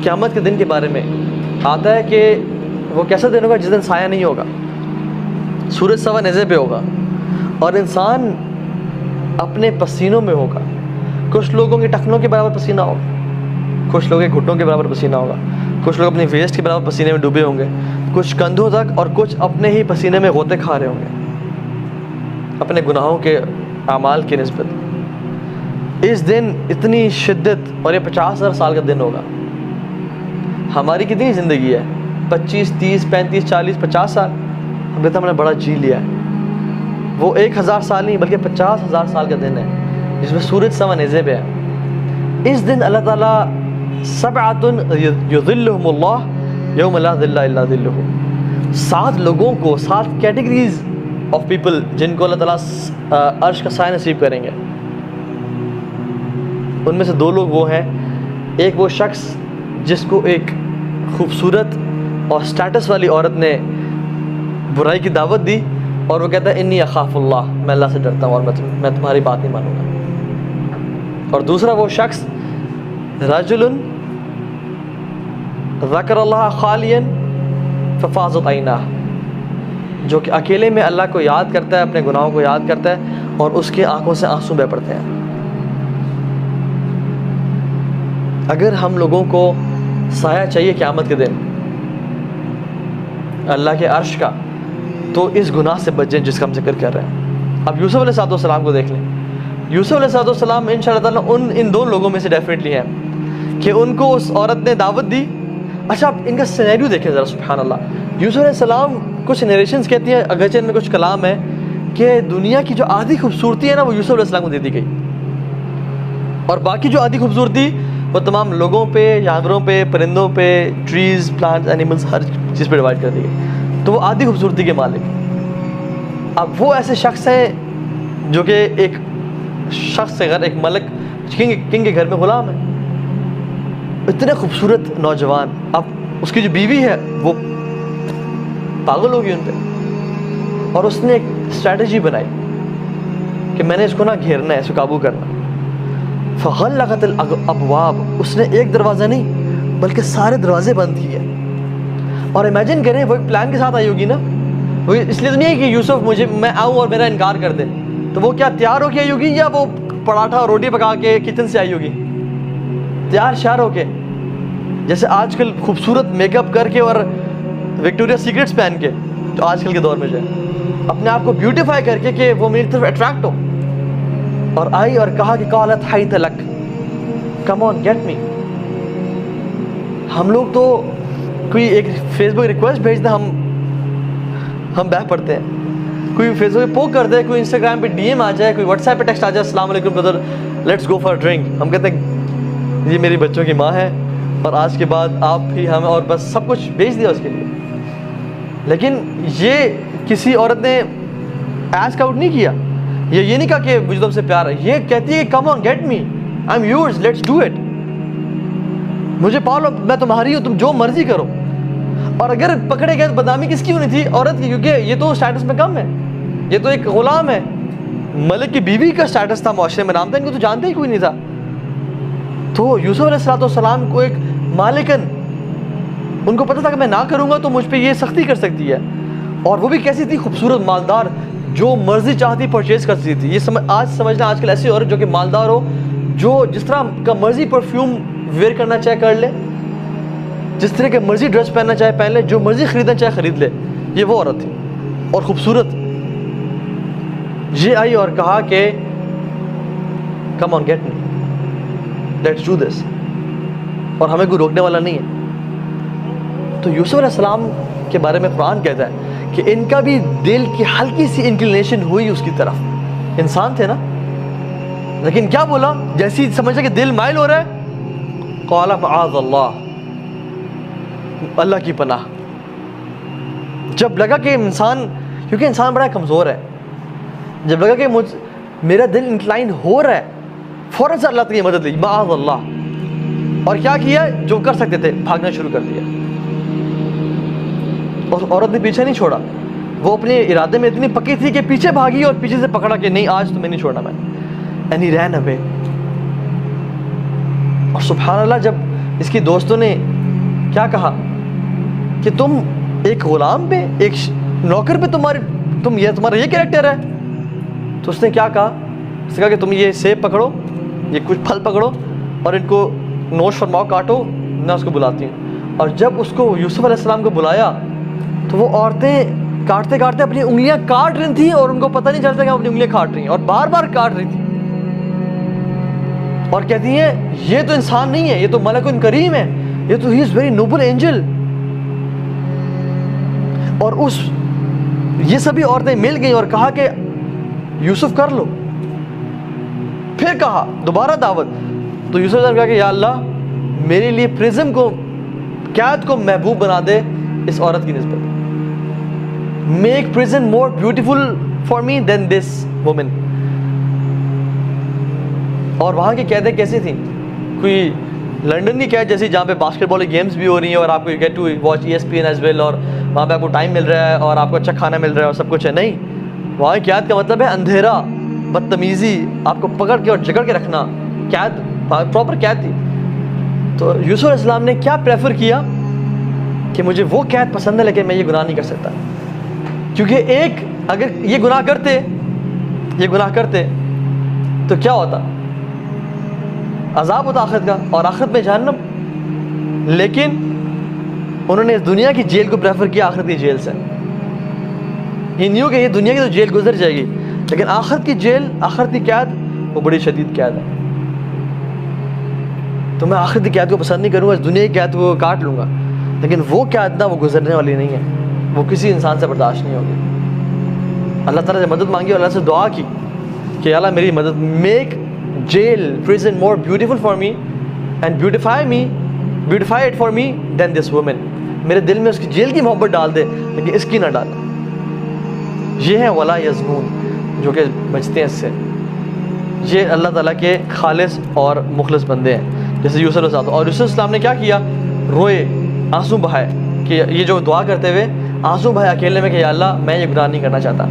قیامت کے دن کے بارے میں آتا ہے کہ وہ کیسا دن ہوگا جس دن سایہ نہیں ہوگا، سورج سوا نیزے پہ ہوگا اور انسان اپنے پسینوں میں ہوگا. کچھ لوگوں کے ٹخنوں کے برابر پسینہ ہوگا، کچھ لوگوں کے گھٹنوں کے برابر پسینہ ہوگا، کچھ لوگ اپنی ویسٹ کے برابر پسینے میں ڈوبے ہوں گے، کچھ کندھوں تک، اور کچھ اپنے ہی پسینے میں غوطے کھا رہے ہوں گے اپنے گناہوں کے اعمال کی نسبت. اس دن اتنی شدت، اور یہ 50,000 سال کا دن ہوگا. ہماری کتنی زندگی ہے؟ 25 30 35 40 50 سال. ہم کہتے ہیں ہم نے بڑا جی لیا ہے. وہ 1000 سال نہیں بلکہ 50,000 سال کا دن ہے جس میں سورج سوا نیزے پہ ہے. اس دن اللہ تعالیٰ سبعۃ یظلھم اللہ یوم لا ظل الا ظلہ، 7 لوگوں کو، 7 کیٹیگریز آف پیپل جن کو اللہ تعالیٰ عرش کا سایہ نصیب کریں گے. ان میں سے 2 لوگ وہ ہیں، ایک وہ شخص جس کو ایک خوبصورت اور سٹیٹس والی عورت نے برائی کی دعوت دی اور وہ کہتا ہے انی اخاف اللہ، میں اللہ سے ڈرتا ہوں اور میں تمہاری بات نہیں مانوں گا. اور دوسرا وہ شخص رجل ذکر اللہ خالیا ففاضت عیناہ، جو کہ اکیلے میں اللہ کو یاد کرتا ہے، اپنے گناہوں کو یاد کرتا ہے اور اس کی آنکھوں سے آنسو بہہ پڑتے ہیں. اگر ہم لوگوں کو سایہ چاہیے قیامت کے دن اللہ کے عرش کا، تو اس گناہ سے بچیں جس کا ہم ذکر کر رہے ہیں. اب یوسف علیہ السلام کو دیکھ لیں. یوسف علیہ السلام ان شاء اللہ تعالیٰ ان 2 لوگوں میں سے ڈیفینیٹلی ہیں کہ ان کو اس عورت نے دعوت دی. اچھا آپ ان کا سینیریو دیکھیں ذرا، سبحان اللہ. یوسف علیہ السلام، کچھ نریشنز کہتی ہیں، اگرچہ ان میں کچھ کلام ہے، کہ دنیا کی جو آدھی خوبصورتی ہے نا وہ یوسف علیہ السلام کو دے دی گئی، اور باقی جو آدھی خوبصورتی وہ تمام لوگوں پہ، جانوروں پہ، پرندوں پہ، ٹریز، پلانٹس، اینیملز، ہر چیز پہ ڈیوائڈ کر دی گئی. تو وہ آدھی خوبصورتی کے مالک. اب وہ ایسے شخص ہیں جو کہ ایک شخص سے ایک ملک کنگ کے گھر میں غلام ہے. اتنے خوبصورت نوجوان. اب اس کی جو بیوی ہے وہ پاگل ہوگی ان پہ، اور اس نے ایک اسٹریٹجی بنائی کہ میں نے اس کو نہ گھیرنا ہے، اس کو قابو کرنا. فغلقت الابواب، اس نے ایک دروازہ نہیں بلکہ سارے دروازے بند کیے. اور امیجن کریں وہ ایک پلان کے ساتھ آئی ہوگی نا، وہ اس لیے تو نہیں ہے کہ یوسف میں آؤں اور میرا انکار کر دے. تو وہ کیا تیار ہو کے آئی ہوگی یا وہ پراٹھا اور روٹی پکا کے کچن سے آئی ہوگی؟ تیار شیار ہو کے، جیسے آج کل خوبصورت میک اپ کر کے اور وکٹوریا سیکرٹس پہن کے، جو آج کل کے دور میں جو ہے اپنے آپ کو بیوٹیفائی کر کے کہ وہ میری طرف اٹریکٹ ہو. اور آئی اور کہا کہ قالت حیت لک، کم آن گیٹ می. ہم لوگ تو کوئی ایک فیس بک ریکویسٹ بھیج دیں ہم بہ پڑتے ہیں. کوئی فیس بک پہ پوک کر دے، کوئی انسٹاگرام پہ ڈی ایم آ جائے، کوئی واٹس ایپ پہ ٹیکسٹ آ جائے، السلام علیکم برادر لیٹس گو فار ڈرنک، ہم کہتے ہیں یہ میری بچوں کی ماں ہے اور آج کے بعد آپ ہی ہمیں، اور بس سب کچھ بھیج دیا اس کے لیے. لیکن یہ کسی عورت نے ایسک آؤٹ نہیں کیا، یہ نہیں کہا کہ مجھے تم سے پیار ہے. یہ کہتی ہے come on get me, I am yours, let's do it. مجھے پالو، میں تمہاری ہوں، تم جو مرضی کرو. اور اگر پکڑے گئے تو بدنامی کس کی ہونی تھی؟ عورت کی، کیونکہ یہ تو اسٹیٹس میں کم ہے، یہ تو ایک غلام ہے. ملک کی بیوی کا اسٹیٹس تھا معاشرے میں، نام تھا، ان کو تو جانتے ہی کوئی نہیں تھا. تو یوسف علیہ السلام کو ایک مالکن، ان کو پتہ تھا کہ میں نہ کروں گا تو مجھ پہ یہ سختی کر سکتی ہے. اور وہ بھی کیسی تھی؟ خوبصورت، مالدار، جو مرضی چاہتی آج سمجھنا آج کل ایسی عورت جو کہ مالدار ہو، جو جس طرح کا مرضی پرفیوم ویئر کرنا چاہے کر لے، جس طرح کے مرضی ڈریس پہننا چاہے پہن لے، جو مرضی خریدنا چاہے خرید لے. یہ وہ عورت تھی اور خوبصورت. یہ آئی اور کہا کہ come on get me, let's do this, اور ہمیں کوئی روکنے والا نہیں ہے. تو یوسف علیہ السلام کے بارے میں قرآن کہتا ہے کہ ان کا بھی دل کی ہلکی سی انکلینیشن ہوئی اس کی طرف. انسان تھے نا، لیکن کیا بولا؟ جیسی سمجھا کہ دل مائل ہو رہا ہے، قال معاذ اللہ، اللہ کی پناہ. جب لگا کہ انسان، کیونکہ انسان بڑا کمزور ہے، جب لگا کہ میرا دل انکلائن ہو رہا ہے، فوراً سے اللہ کی مدد لی، معاذ اللہ. اور کیا کیا؟ جو کر سکتے تھے بھاگنا شروع کر دیا. اور عورت نے پیچھے نہیں چھوڑا، وہ اپنے ارادے میں اتنی پکی تھی کہ پیچھے بھاگی اور پیچھے سے پکڑا کہ نہیں آج تمہیں نہیں چھوڑنا میں. اینڈ ہی رین اوے. اور سبحان اللہ، جب اس کی دوستوں نے کیا کہا کہ تم ایک غلام پہ، ایک نوکر پہ تمہارا یہ کریکٹر ہے؟ تو اس نے کیا کہا؟ اس نے کہا کہ تم یہ سیب پکڑو، یہ کچھ پھل پکڑو اور ان کو نوش فرماؤ، کاٹو، میں اس کو بلاتی ہوں۔ اور جب اس کو یوسف علیہ السلام کو بلایا تو وہ عورتیں کاٹتے کاٹتے اپنی انگلیاں کاٹ رہی تھیں اور ان کو پتہ نہیں چلتا کہ اپنی انگلیاں کاٹ رہی ہیں، اور بار بار کاٹ رہی تھیں، اور کہتی ہیں یہ تو انسان نہیں ہے، یہ تو ملک کریم ہے، یہ تو ہی از ویری نوبل اینجل۔ اور یہ سبھی عورتیں مل گئیں اور کہا کہ یوسف کر لو۔ پھر کہا دوبارہ دعوت، تو یوسف نے کہا کہ یا اللہ میرے لیے پرزم کو، قید کو محبوب بنا دے اس عورت کی نسبت، make person more beautiful for me than this woman. اور وہاں کی قیدیں کیسی تھیں؟ کوئی لنڈن کی قید جیسی جہاں پہ باسکٹ بال گیمز بھی ہو رہی ہیں اور آپ کو get to watch ESPN as well, اور وہاں پہ آپ کو ٹائم مل رہا ہے اور آپ کو اچھا کھانا مل رہا ہے اور سب کچھ ہے؟ نہیں، وہاں کی قید کا مطلب ہے اندھیرا، بدتمیزی، آپ کو پکڑ کے اور جکڑ کے رکھنا، قید، پراپر قید تھی۔ تو یوسف علیہ السلام نے کیا پریفر کیا کہ مجھے وہ قید پسند ہے لیکن میں یہ گناہ نہیں کر سکتا، کیونکہ اگر یہ گناہ کرتے تو کیا ہوتا؟ عذاب ہوتا آخرت کا، اور آخرت میں جہنم۔ لیکن انہوں نے اس دنیا کی جیل کو پریفر کیا آخرت کی جیل سے۔ ہی نیو کہ یہ دنیا کی تو جیل گزر جائے گی، لیکن آخرت کی جیل، آخرت کی قید وہ بڑی شدید قید ہے۔ تو میں آخرت کی قید کو پسند نہیں کروں گا، اس دنیا کی قید کو کاٹ لوں گا، لیکن وہ قید نہ، وہ گزرنے والی نہیں ہے، وہ کسی انسان سے برداشت نہیں ہوگی۔ اللہ تعالیٰ سے مدد مانگی اور اللہ سے دعا کی کہ اللہ میری مدد، make jail, prison more beautiful for me and beautify it for me than this woman۔ میرے دل میں اس کی جیل کی محبت ڈال دے لیکن اس کی نہ ڈال۔ یہ ہیں ولا یزنون، جو کہ بچتے ہیں اس سے۔ یہ اللہ تعالیٰ کے خالص اور مخلص بندے ہیں، جیسے یوسف علیہ السلام۔ اور یوسف علیہ السلام نے کیا کیا؟ روئے، آنسو بہائے، کہ یہ جو دعا کرتے ہوئے آنسو بہائے اکیلے میں کہ یا اللہ میں یہ گناہ نہیں کرنا چاہتا۔